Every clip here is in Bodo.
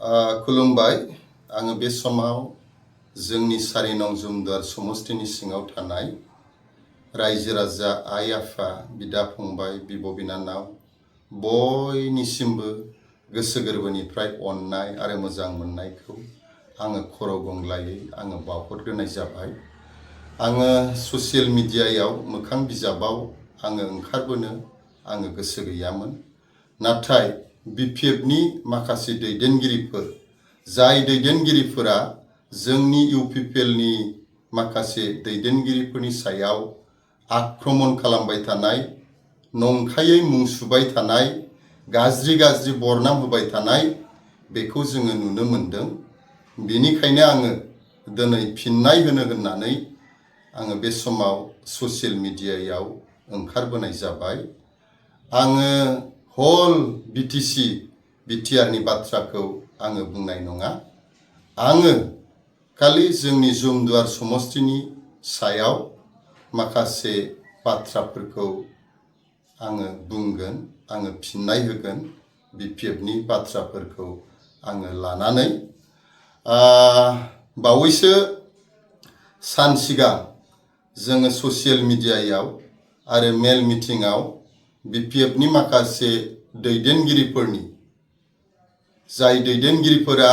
खुलुमबाय आङो बे समाव जोंनि 4 नं जुमदुवार समस्तिनि सिङाव थानाय रायजो राजा आइ आफा बिदा फंबाय बिब' बिनानाव बयनिसिमबो गोसो गोरबोनिफ्राय अननाय आरो मोजां मोननायखौ आङो खर' गंग्लायै आङो बावहरग्रोनाय जाबाय। आङो ससियेल मिडियायाव मोखां बिजाबाव आङो ओंखारबोनो आङो गोसो गैयामोन। नाथाय बिपिएफनि माखासे दैदेनगिरिफोर जाय दैदेनगिरिफोरा जोंनि इउपिपिएलनि माखासे दैदेनगिरिफोरनि सायाव आक्रमण खालामबाय थानाय, नंखायै मुं सुबाय थानाय, गाज्रि बरनाम होबाय थानाय बेखौ जोङो नुनो मोनदों। बेनिखायनो आङो दिनै फिननाय होनो होननानै आङो बे समाव ससियेल मिडियायाव ओंखारबोनाय जाबाय। आङो हल बिटिआरनि बाथ्राखौ आङो बुंनाय नङा। आङो खालि जोंनि जुमदुवार समस्तिनि सायाव माखासे बाथ्राफोरखौ आङो बुंगोन, आङो फिननाय होगोन बिपिएफनि बाथ्राफोरखौ आङो लानानै। बावैसो सान सिगां जोङो ससियेल मिडियायाव आरो मेल मिटिंआव बिपिएफनि माखासे दैदेनगिरिफोरनि जाय दैदेनगिरिफोरा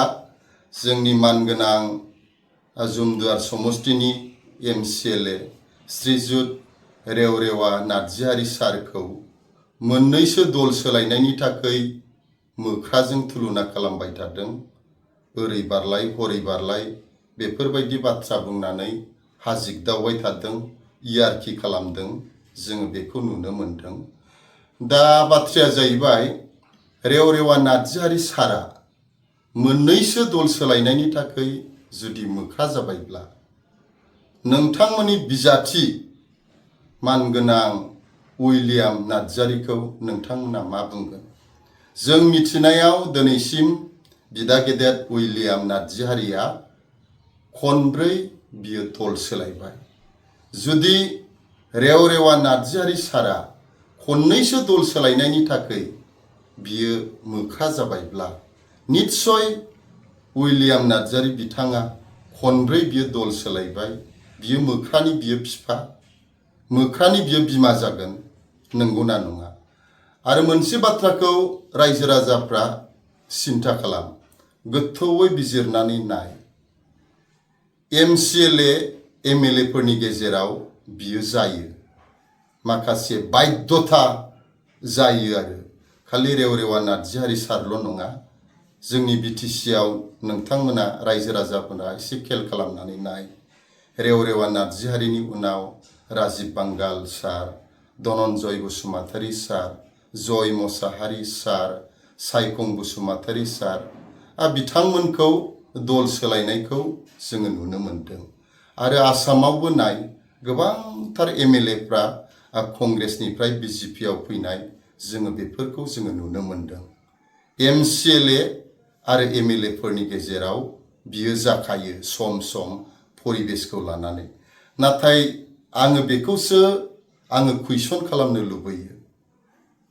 जोंनि मानगोनां जुमदुवार समस्तिनि एमसिएलए श्रीजुत रेवरेवा नार्जारी सारखौ मोननैसो दल सोलायनायनि थाखाय मोख्राजों थुलुना खालामबाय थादों। ओरै बारलाय हरै बारलाय बेफोरबायदि बाथ्रा बुंनानै हाजिगदावबाय थादों, इयारखि खालामदों। जोङो बेखौ नुनो मोनदों। दा बाथ्राया जाहैबाय रेवरेवा नार्जारी सारा मोननैसो दल सोलायनायनि थाखाय जुदि मोख्रा जाबायब्ला नोंथांमोननि बिजाथि मानगोनां उइलियाम नार्जारीखौ नोंथांमोना मा बुंगोन? जों मिथिनायाव दिनैसिम बिदा गेदेर उइलियाम नार्जारीया खनब्रै बियो दल सोलायबाय। जुदि रेवरेवा नार्जारी सारा खननैसो दल सोलायनायनि थाखाय बियो मोख्रा जाबायब्ला निस्सय उइलियाम नार्जारी बिथाङा खनब्रै बियो दल सोलायबाय, बियो मोख्रानि बियो बिफा, मोख्रानि बियो बिमा जागोन, नंगौना नङा? आरो मोनसे बाथ्राखौ रायजो राजाफ्रा सिन्था खालाम, गोथौयै बिजिरनानै नाय। एमसिएलए एमएलए फोरनि गेजेराव बियो जायो, माखासे बाध्यता जायो आरो खालि रेवरेवा नार्जारी सारल' नङा। जोंनि बिटिसिआव नोंथांमोना रायजो राजाफोरा एसे खेल खालामनानै नाय। रेवरेवा नार्जारीनि उनाव राजिब बांगाल सार, धनन्जय बसुमतारी सार, जय मसाहारी सार, सायखं बसुमतारी सार बिथांमोनखौ दल सोलायनायखौ जोङो नुनो मोनदों। आरो आसामावबो नाय, गोबांथार एमएलएफ्रा कंग्रेसनिफ्राय बिजेपिआव फैनाय जोङो बेफोरखौ जोङो नुनो मोनदों। एमसिएलए आरो एमएलए फोरनि गेजेराव बियो जाखायो सम सम परिबेसखौ लानानै। नाथाय आङो बेखौसो आङो कुइसन खालामनो लुबैयो,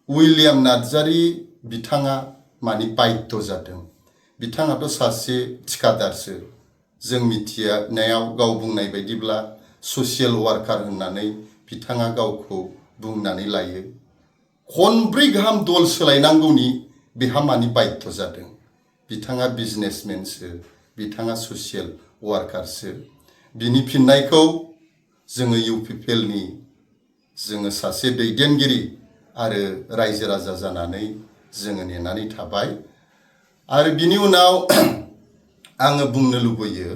उइलियाम नार्जारी बिथाङा मानि बाध्य जादों? बिथाङाथ' सासे थिखादारसो। जों मिथिनायाव गाव बुंनाय बायदिब्ला ससियेल वार्कार होननानै बिथाङा गावखौ बुंनानै लायो। खनब्रै गाहाम दल सोलायनांगौनि बेहा मानि बाध्य जादों? बिथाङा बिजनेसमेनसो, बिथाङा ससियेल वार्कारसो। बिनि फिननायखौ जोङो इउपिपिएलनि जोङो सासे दैदेनगिरि आरो रायजो राजा जानानै जोङो नेनानै थाबाय। आरो बिनि उनाव आङो बुंनो लुबैयो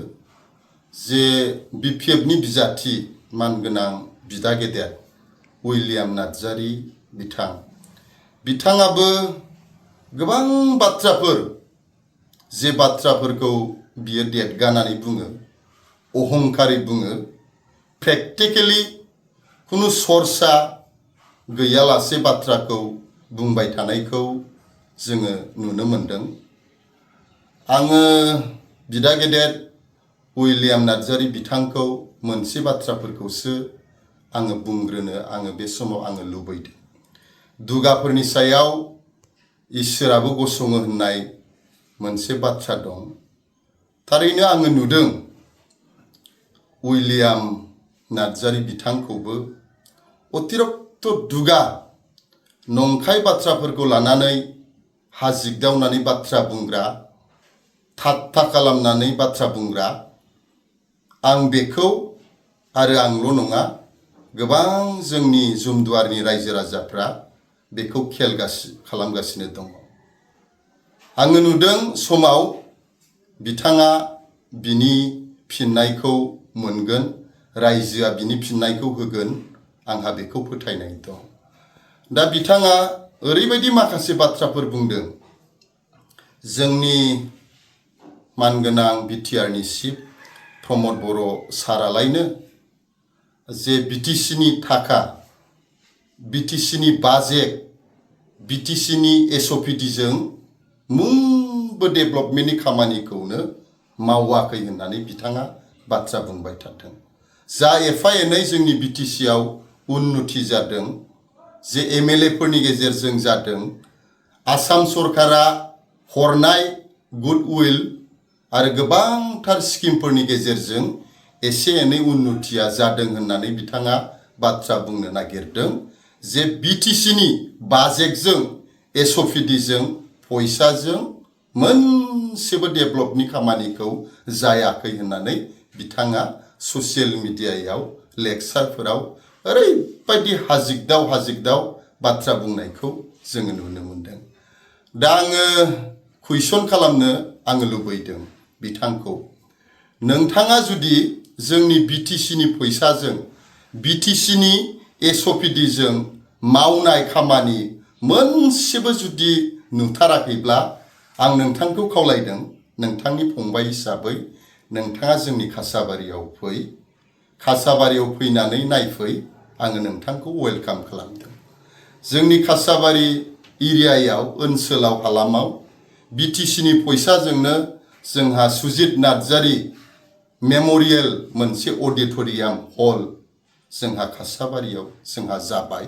जे बिपिएफनि बिजाथि मानगोनां बिदा गेदेर उइलियाम नार्जारी बिथाङाबो गोबां बाथ्राफोर, जे बाथ्राफोरखौ बियो देदगानानै बुङो, अहंकारै बुङो, प्रेक्टिकेलि खुनु सरसा गैयालासे बाथ्राखौ बुंबाय थानायखौ जोङो नुनो मोनदों। आङो बिदा गेदेर उइलियाम नार्जारी बिथांखौ मोनसे बाथ्राफोरखौसो आङो बुंग्रोनो आङो बे समाव आङो लुबैदों। दुगाफोरनि सायाव इसोराबो गसङो होननाय मोनसे बाथ्रा दं। थारैनो आङो नुदों उइलियाम नार्जारी बिथांखौबो अतिरक्त दुगा नंखाय बाथ्राफोरखौ लानानै हाजिगदावनानै बाथ्रा बुंग्रा, ठाट्टा खालामनानै बाथ्रा बुंग्रा, आं बेखौ आरो आंल' नङा गोबां जोंनि जुमदुवारनि रायजो राजाफ्रा बेखौ खालामगासिनो दङ। आङो नुदों समाव बिथाङा बिनि फिननायखौ मोनगोन, रायजोआ बिनि फिननायखौ होगोन, आंहा बेखौ फोथायनाय दं। दा बिथाङा ओरैबायदि माखासे बाथ्राफोर बुंदों। जोंनि मानगोनां बिटिआरनि चिफ प्रमद बर' सारालायनो जे बिटिसिनि थाखा, बिटिसिनि बाजेट, बिटिसिनि एसअपिडिजों मुंबो डेभेलपमेन्टनि खामानिखौनो मावाखै होननानै बिथाङा बाथ्रा बुंबाय थादों। जा एफा एनै जोंनि बिटिसिआव उन्नति जादों, जे एमएलएफोरनि गेजेरजों जादों, आसाम सरकारा हरनाय गुडउइल आरो गोबांथार स्किमफोरनि गेजेरजों एसे एनै उन्नतिया जादों होननानै बिथाङा बाथ्रा बुंनो नागिरदों। जे बिटिसिनि बाजेटजों एसअपिडिजों फैसाजों मोनसेबो डेभेलपनि खामानिखौ जायाखै होननानै बिथाङा ससियेल मिडियायाव लेक्सारफोराव ओरैबायदि हाजिगदाव बाथ्रा बुंनायखौ जोङो नुनो मोनदों। दा आङो कुइसन खालामनो आङो लुबैदों बिथांखौ, नोंथाङा जुदि जोंनि बिटिसिनि फैसाजों, बिटिसिनि एसअपिडिजों मावनाय खामानि मोनसेबो जुदि नुथाराखैब्ला आं नोंथांखौ खावलायदों, नोंथांनि फंबाय हिसाबै नोंथाङा जोंनि कासाबारियाव फै, कासाबारियाव फैनानै नायफै, आङो नोंथांखौ वेलकाम खालामदों। जोंनि कासाबारि एरियायाव, ओनसोलाव, हालामाव बिटिसिनि फैसाजोंनो जोंहा सुजित नार्जारी मेम'रियेल मोनसे अडिट'रियाम हल जोंहा कासाबारियाव जोंहा जाबाय।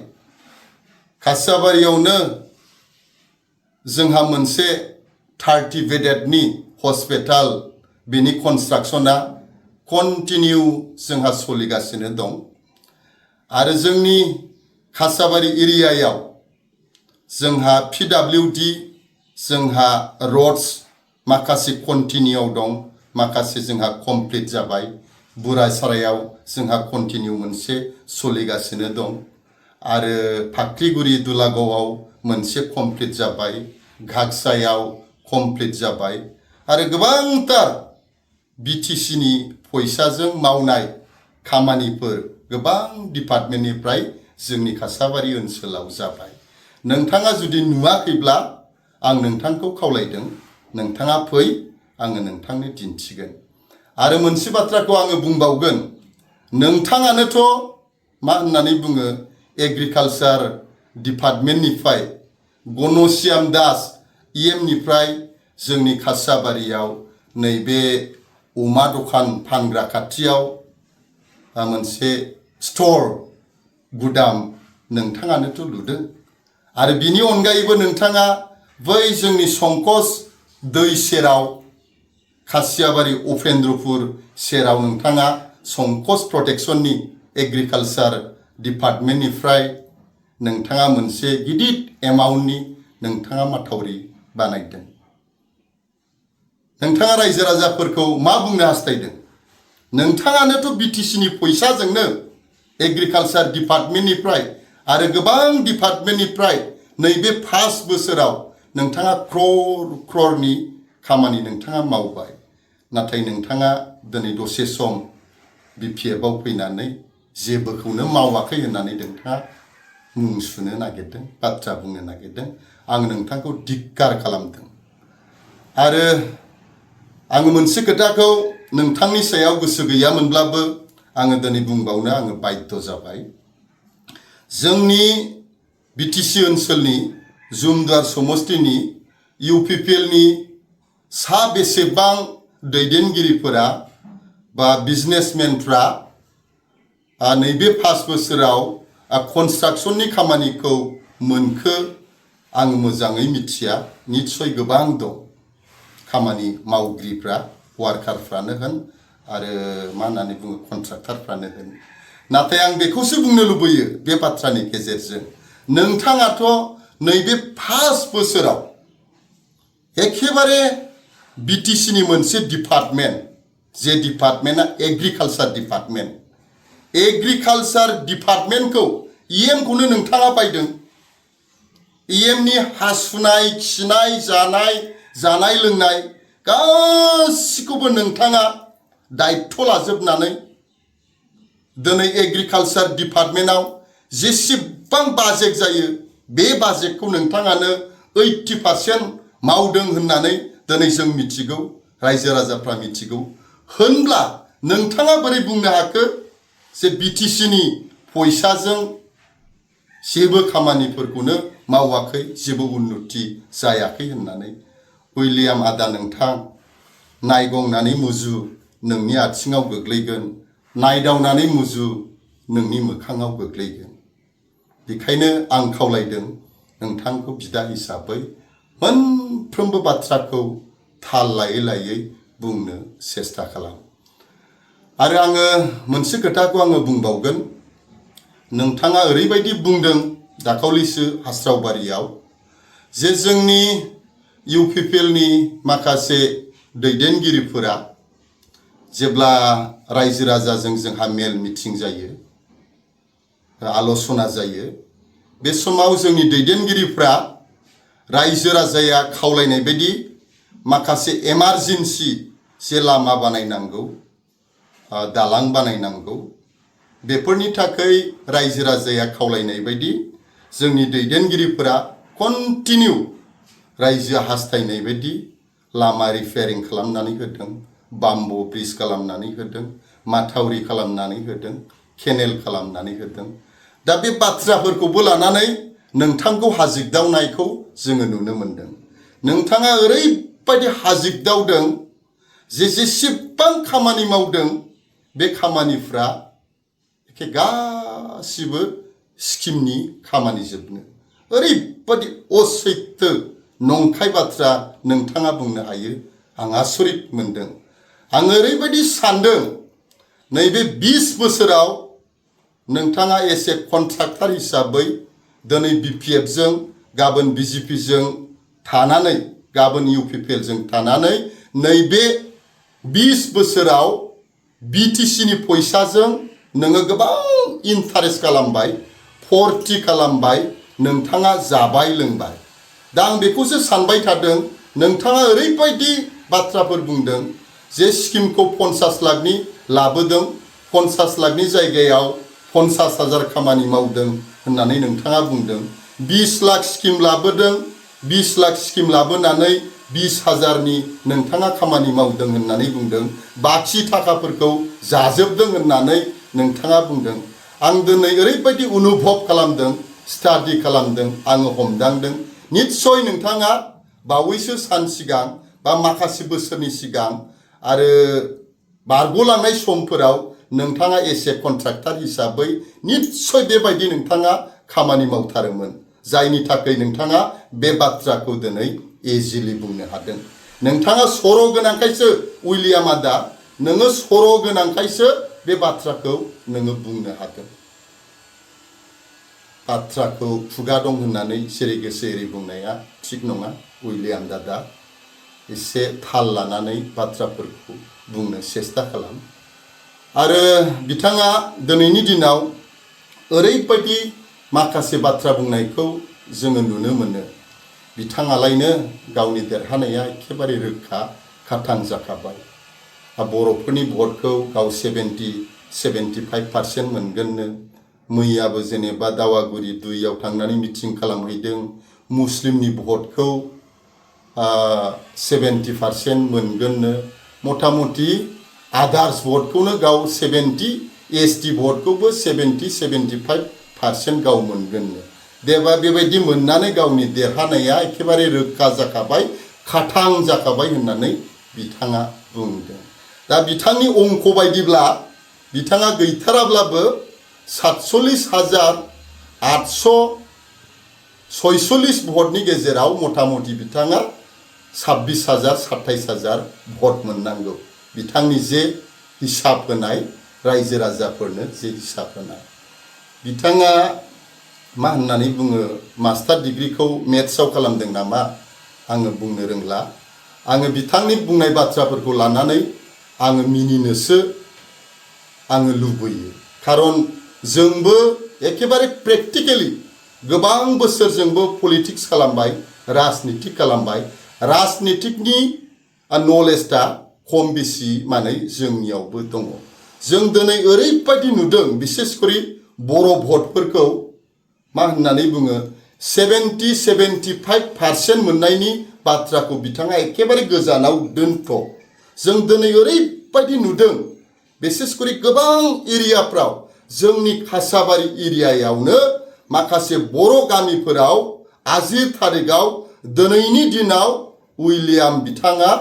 कासाबारियावनो जोंहा मोनसे 30 बेडेडनि हस्पिटाल, बेनि कनस्ट्राक्शना कन्टिनिउ जोंहा सोलिगासिनो दं। आरो जोंनि कासाबारि एरियायाव जोंहा पिडब्लिउडि, जोंहा रड्स माखासे कन्टिनिउआव दं, माखासे जोंहा कमप्लिट जाबाय। बुरासारायाव जोंहा कन्टिनिउ मोनसे सोलिगासिनो दं। आरो फाख्रिगुरि दुलागावआव मोनसे कमप्लिट जाबाय, घागसायाव कमप्लिट जाबाय। आरो गोबांथार बिटिसिनि फैसाजों मावनाय खामानिफोर गोबां डिपार्टमेन्टनिफ्राय जोंनि कासाबारि ओनसोलाव जाबाय। नोंथाङा जुदि नुवाखैब्ला आं नोंथांखौ खावलायदों, नोंथाङा फै, आङो नोंथांनो दिन्थिगोन। आरो मोनसे बाथ्राखौ आङो बुंबावगोन, नोंथाङानोथ' मा होननानै बुङो, एग्रिकालचार डिपार्टमेन्टनिफ्राय गणश्याम दास इएमनिफ्राय जोंनि कासाबारियाव नैबे अमा दखान फानग्रा खाथियाव मोनसे स्ट'र, गुदाम नोंथाङानोथ' लुदों। आरो बिनि अनगायैबो नोंथाङा बै जोंनि संकस दै सेराव, खासियाबारि उपेन्द्रपुर सेराव नोंथाङा संकस प्रटेक्शननि एग्रिकालचार डिपार्टमेन्टनिफ्राय नोंथाङा मोनसे गिदिर एमाउन्टनि नोंथाङा माथावरि बानायदों। नोंथाङा रायजो राजाफोरखौ मा बुंनो हास्थायदों? नोंथाङानोथ' बिटिसिनि फैसाजोंनो एग्रिकालचार डिपार्टमेन्टनिफ्राय आरो गोबां डिपार्टमेन्टनिफ्राय नैबे 5 बोसोराव नोंथाङा क्र'रनि खामानि नोंथाङा मावबाय। नाथाय नोंथाङा दिनै दसे सम बिपिएफआव फैनानै जेबोखौनो मावाखै होननानै नोंथाङा मुं सुनो नागिरदों, बाथ्रा बुंनो नागिरदों। आं नोंथांखौ धिक्कार खालामदों। आरो आङो मोनसे खोथाखौ नोंथांनि सायाव गोसो गैयामोनब्लाबो आङो दिनै बुंबावनो आङो बाध्य जाबाय। जोंनि बिटिसि ओनसोलनि जुमदुवार समस्तिनि इउपिपिएलनि सा बेसेबां दैदेनगिरिफोरा बा बिजनेसमेनफ्रा नैबे 5 बोसोराव कनस्ट्राक्शननि खामानिखौ मोनखो आं मोजाङै मिथिया, निस्सय गोबां दं। खामानि मावगिरिफ्रा वार्कारफ्रानो होन आरो मा होननानै बुङो कन्ट्राक्टरफ्रानो होन नाथाय आं बेखौसो बुंनो लुबैयो बे बाथ्रानि गेजेरजों नोंथाङाथ' नैबे 5 बोसोराव एखेबारे बिटिसिनि मोनसे डिपार्टमेन्ट जे डिपार्टमेन्टआ एग्रिकालचार डिपार्टमेन्टखौ इएमखौनो नोंथाङा बायदों इएमनि हासुनाय खिनाय जानाय लोंनाय गासिखौबो नोंथाङा दायित्व लाजोबनानै दिनै एग्रिकालचार डिपार्टमेन्टआव जेसेबां बाजेट जायो बे बाजेटखौ नोंथाङानो 80% मावदों होननानै दिनै जों मिथिगौ रायजो राजाफ्रा मिथिगौ होनब्ला नोंथाङा बोरै बुंनो हाखो जे बिटिसिनि फैसाजों जेबो खामानिफोरखौनो मावाखै जेबो उन्नति जायाखै होननानै उइलियाम आदा नोंथां नायगंनानै मुजु नोंनि आथिङाव गोग्लैगोन नायदावनानै मुजु नोंनि मोखाङाव गोग्लैगोन बेखायनो आं खावलायदों नोंथांखौ बिदा हिसाबै मोनफ्रोमबो बाथ्राखौ थाल लायै बुंनो सेस्था खालाम आरो आङो मोनसे खोथाखौ आङो बुंबावगोन नोंथाङा ओरैबायदि बुंदों दाखालिसो हास्रावबारियाव जे जोंनि इउपिपिएलनि माखासे दैदेनगिरिफोरा जेब्ला रायजो राजाजों जोंहा मेल मिटिं जायो आल'सना जायो बे समाव जोंनि दैदेनगिरिफ्रा रायजो राजाया खावलायनाय बायदि माखासे एमारजेन्सि जे लामा बानायनांगौ दालां बानायनांगौ बेफोरनि थाखाय रायजो राजाया खावलायनाय बायदि जोंनि दैदेनगिरिफोरा कन्टिनिउ रायजो हास्थायनाय बायदि लामा रिपेयारिं खालामनानै होदों बाम्बु ब्रिज खालामनानै होदों माथावरि खालामनानै होदों केनेल खालामनानै होदों दा बे बाथ्राफोरखौबो लानानै नोंथांखौ हाजिरदावनायखौ जोङो नुनो मोनदों नोंथाङा ओरैबायदि हाजिरदावदों जे जेसेबां खामानि मावदों बे खामानिफ्रा एखे गासिबो स्किमनि खामानि जोबनो ओरैबायदि असैथो नंखाय बाथ्रा नोंथाङा बुंनो हायो आं आसरित मोनदों आं ओरैबायदि सानदों नैबे 20 बोसोराव नोंथाङा एसे कन्ट्राक्टर हिसाबै दिनै बिपिएफजों गाबोन बिजेपिजों थानानै गाबोन इउपिपिएलजों थानानै नैबे 20 बोसोराव बिटिसिनि फैसाजों नोङो गोबां इन्टारेस्ट खालामबाय फर्ति खालामबाय नोंथाङा जाबाय लोंबाय दा आं बेखौसो सानबाय थादों नोंथाङा ओरैबायदि बाथ्राफोर बुंदों जे स्किमखौ 50 लाखनि लाबोदों 50 लाखनि जायगायाव 50,000 खामानि मावदों होननानै नोंथाङा बुंदों 20 लाख स्किम लाबोदों 20 लाख स्किम लाबोनानै 20,000नि नोंथाङा खामानि मावदों होननानै बुंदों बाखि थाखाफोरखौ जाजोबदों होननानै नोंथाङा बुंदों आं दिनै ओरैबायदि अनुभब खालामदों स्टाडि खालामदों आङो हमदांदों निस्सय नोंथाङा बावैसो सान सिगां बा माखासे बोसोरनि सिगां आरो बारग'लांनाय समफोराव नोंथाङा एसे कन्ट्राक्टर हिसाबै निस्सय बेबायदि नोंथाङा खामानि मावथारोमोन जायनि थाखाय नोंथाङा बे बाथ्राखौ दिनै इजिलि बुंनो हादों नोंथाङा सर' गोनांखायसो उइलियाम आदा नोङो सर' गोनांखायसो बे बाथ्राखौ नोङो बुंनो हादों बाथ्राखौ खुगा दं होननानै जेरै गोसो एरै बुंनाया थिग नङा उइलियाम दादा एसे थाल लानानै बाथ्राफोरखौ बुंनो सेस्था खालाम आरो बिथाङा दिनैनि दिनाव ओरैबायदि माखासे बाथ्रा बुंनायखौ जोङो नुनो मोनो बिथाङालायनो गावनि देरहानाया एखेबारे रोखा खाथां जाखाबाय बर'फोरनि भटखौ गाव 70-75% मोनगोननो मैयाबो जेनेबा दावागुरि 2 आव थांनानै मिटिं खालामहैदों मुस्लिमनि भटखौ 70% मोनगोननो मथा मथि आदार्स भटखौनो गाव 70 एसटि भटखौबो 70-75% गाव मोनगोननो देबा बेबायदि मोननानै गावनि देरहानाया एखेबारे रोखा जाखाबाय खाथां जाखाबाय होननानै बिथाङा बुंदों दा बिथांनि अंक बायदिब्ला बिथाङा गैथाराब्लाबो 47,846 भटनि गेजेराव मथा मथि बिथाङा 26,000 27,000 भट मोननांगौ बिथांनि जे हिसाब होनाय रायजो राजाफोरनो जे हिसाब होनाय बिथाङा मा होननानै बुङो मास्टार डिग्रीखौ मेथ्सआव खालामदों नामा आङो बुंनो रोंला आङो बिथांनि बुंनाय बाथ्राफोरखौ लानानै आङो मिनिनोसो आङो लुबैयो खारन जोंबो एकेबारे प्रेक्टिकेलि गोबां बोसोर जोंबो पलिटिक्स खालामबाय राजनितिक खालामबाय राजनितिकनि नलेजआ खम बेसि माने जोंनियावबो दङ जों दिनै ओरैबायदि नुदों बिसेसकरि बर' भटफोरखौ मा होननानै बुङो 70-75% मोननायनि बाथ्राखौ बिथाङा एकेबारे गोजानाव दोनथ' जों दिनै ओरैबायदि नुदों बिसेसकरि गोबां एरियाफ्राव जोंनि खासाबारि एरियायावनो माखासे बर' गामिफोराव आजि थारिखआव दिनैनि दिनाव उइलियाम बिथाङा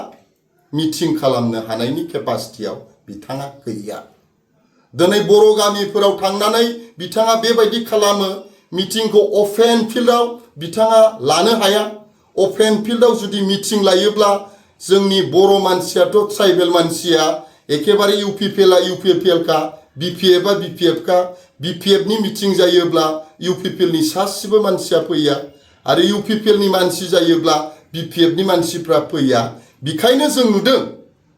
मिटिं खालामनो हानायनि केपासिटियाव बिथाङा गैया दिनै बर' गामिफोराव थांनानै बिथाङा बेबायदि खालामो मिटिंखौ अपेन फिल्डआव बिथाङा लानो हाया अपेन फिल्डआव जुदि मिटिं लायोब्ला जोंनि बर' मानसियाथ' ट्राइबेल मानसिया एकेबारे इउपिपिएलआ इउपिपिएलखा बिपिएफआ बिपिएफखा बिपिएफनि मिटिं जायोब्ला इउपिपिएलनि सासेबो मानसिया फैया आरो इउपिपिएलनि मानसि जायोब्ला बिपिएफनि मानसिफ्रा फैया बेखायनो जों नुदों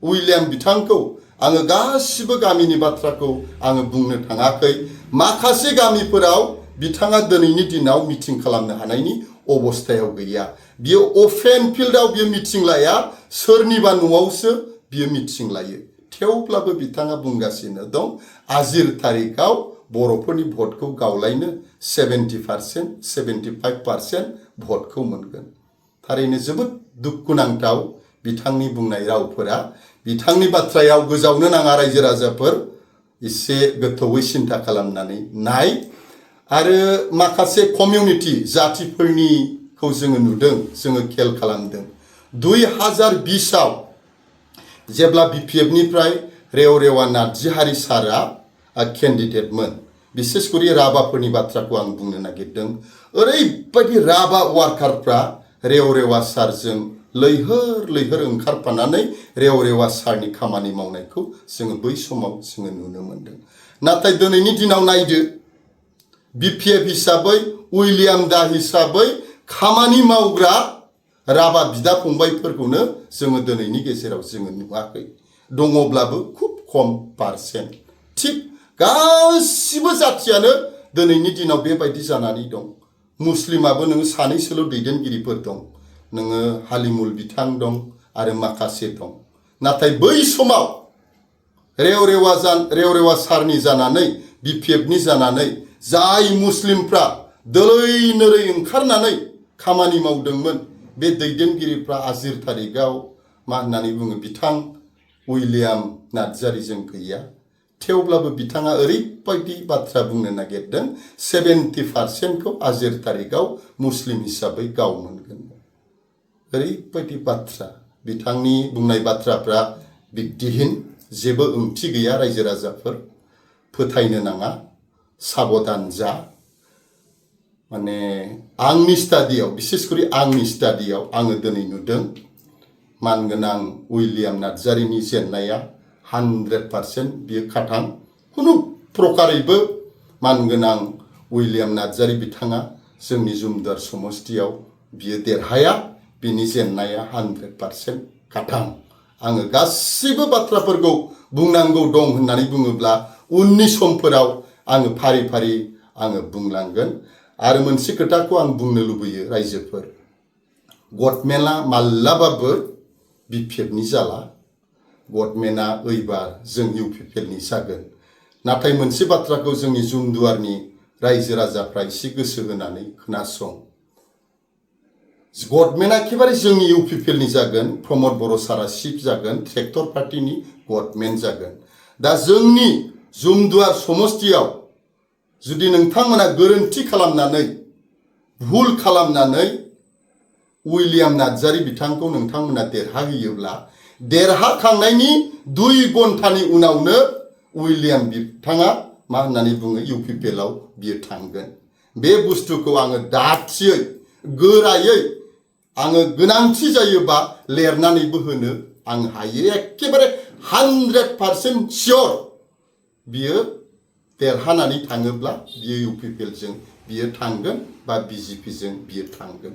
उइलियाम बिथांखौ आङो गासिबो गामिनि बाथ्राखौ आङो बुंनो थाङाखै माखासे गामिफोराव बिथाङा दिनैनि दिनाव मिटिं खालामनो हानायनि अबस्थायाव गैया बियो अपेन फिल्डआव बियो मिटिं लाया सोरनिबा न'आवसो बियो मिटिं लायो थेवब्लाबो बिथाङा बुंगासिनो दं आजिर तारिखआव बर'फोरनि भटखौ गावलायनो 70% 75% भटखौ मोनगोन थारैनो जोबोद दुखुनांथाव बिथांनि बुंनाय रावफोरा बिथांनि बाथ्रायाव गोजावनो नाङा रायजो राजाफोर एसे गोथौवै सिन्था खालामनानै नाय आरो माखासे कमिउनिटि जातिफोरनिखौ जोङो नुदों जोङो खेल खालामदों 2020आव जेब्ला बिपिएफनिफ्राय रेवरेवा नार्जिहारि सारा केन्डिडेटमोन बिसेसकरि राभाफोरनि बाथ्राखौ आं बुंनो नागिरदों ओरैबायदि राभा वार्कारफ्रा रेवरेवा सारजों लैहोर लैहोर ओंखारफानानै रेवरेवा सारनि खामानि मावनायखौ जोङो बै समाव जोङो नुनो मोनदों नाथाय दिनैनि दिनाव नायदो बिपिएफ हिसाबै उइलियाम दा हिसाबै खामानि मावग्रा राभा बिदा फंबायफोरखौनो जोङो दिनैनि गेजेराव जोङो नुवाखै दङब्लाबो खुब खम पारसेन्ट थिग गासिबो जातियानो दिनैनि दिनाव बेबायदि जानानै दं मुस्लिमाबो नोङो सानैसोल' दैदेनगिरिफोर दं नोङो हालिमुल बिथां दं आरो माखासे दं नाथाय बै समाव रेवरेवा सारनि जानानै बिपिएफनि जानानै जाय मुस्लिमफ्रा दोलै नोरै ओंखारनानै खामानि मावदोंमोन बे दैदेनगिरिफ्रा आजिर तारिखआव मा होननानै बुङो बिथां उइलियाम नार्जारिजों गैया थेवब्लाबो बिथाङा ओरैबायदि बाथ्रा बुंनो नागिरदों 70%खौ आजिर तारिखआव मुस्लिम हिसाबै गाव मोनगोन ओरैबायदि बाथ्रा बिथांनि बुंनाय बाथ्राफ्रा बिक्तिहीन जेबो ओंथि गैया रायजो राजाफोर फोथायनो नाङा साबधान जा माने आंनि स्टाडियाव बिसेसकरि आंनि स्टाडियाव आङो दिनै नुदों मानगोनां उइलियाम नार्जारिनि जेननाया 100% बियो खाथां खुनु प्रकारैबो मानगोनां उइलियाम नार्जारि बिथाङा जोंनि जुमदार समस्तियाव बियो देरहाया बिनि जेननाया 100% खाथां आङो गासिबो बाथ्राफोरखौ बुंनांगौ दं होननानै बुङोब्ला उननि समफोराव आङो फारि फारि आङो बुंलांगोन आरो मोनसे खोथाखौ आं बुंनो लुबैयो रायजोफोर गभर्नमेन्टआ माब्लाबाबो बिपिएफनि जाला गभर्नमेन्टआ ओइबार जों इउपिपिएलनि जागोन नाथाय मोनसे बाथ्राखौ जोंनि जुमदुवारनि रायजो राजाफ्रा एसे गोसो होनानै खोनासं गभर्नमेन्टआ एखेबारे जोंनि इउपिपिएलनि जागोन प्रमद बर' सारा चिफ जागोन ट्रेक्टर पार्टिनि गभर्नमेन्ट जागोन दा जोंनि जुमदुवार समस्तियाव जुदि नोंथांमोना गोरोन्थि खालामनानै भुल खालामनानै उइलियाम नार्जारि बिथांखौ नोंथांमोना देरहाहोयोब्ला देरहाखांनायनि 2 घन्टानि उनावनो उइलियाम बिथाङा मा होननानै बुङो इउपिपिएलआव बियो थांगोन बे बुस्थुखौ आङो दाथियै गोरायै आङो गोनांथि जायोबा लिरनानैबो होनो आं हायो एखेबारे 100% सियर बियो देरहानानै थाङोब्ला बियो UPPL जों बियो थांगोन बा BJP जों बियो थांगोन